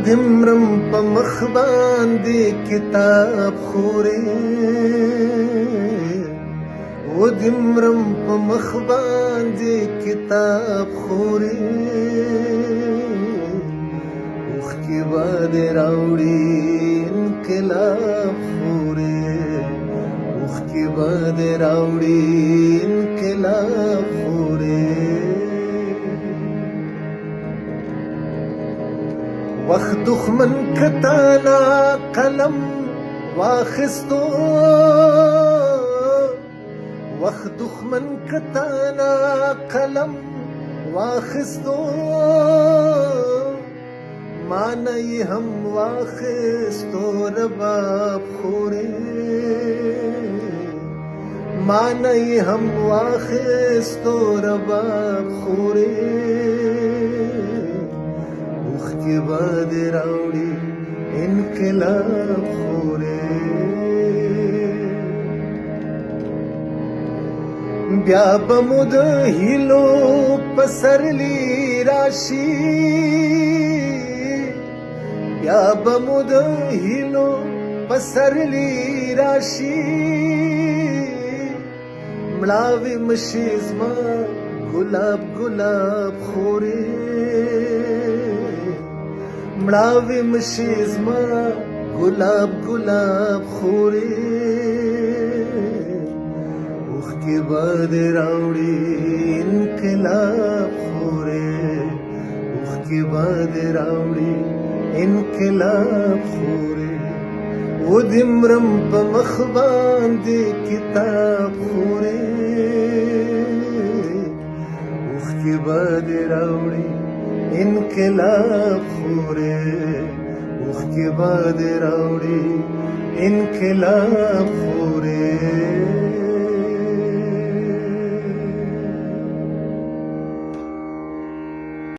دمرم په مخ باندې کتاب خورې و دمرم په مخ باندې کتاب خورې اوښکې به دې راوړي انقلاب خورې اوښکې به دې راوړي انقلاب خورې وخت دښمن کتانا قلم واخستو وخت دښمن کتانا قلم واخستو مانا یې هم واخستو رباب خورې مانا یې هم واخستو رباب خورې اوښکې به دې راوړي انقلاب خورې بیا به مو د هیلو پسرلی راشي بیا به مو د هیلو پسرلی راشي مړاوې مشي زما ګلاب ګلاب خورې مړاوې مشي زما ګلاب ګلاب خورې اوښکې به دې راوړي انقلاب خورې اوښکې به دې راوړي انقلاب خورې و دمرم په مخ باندې کتاب خورې اوښکې به دې راوړي انقلاب خورې اوښکې به دې راوړي انقلاب خورې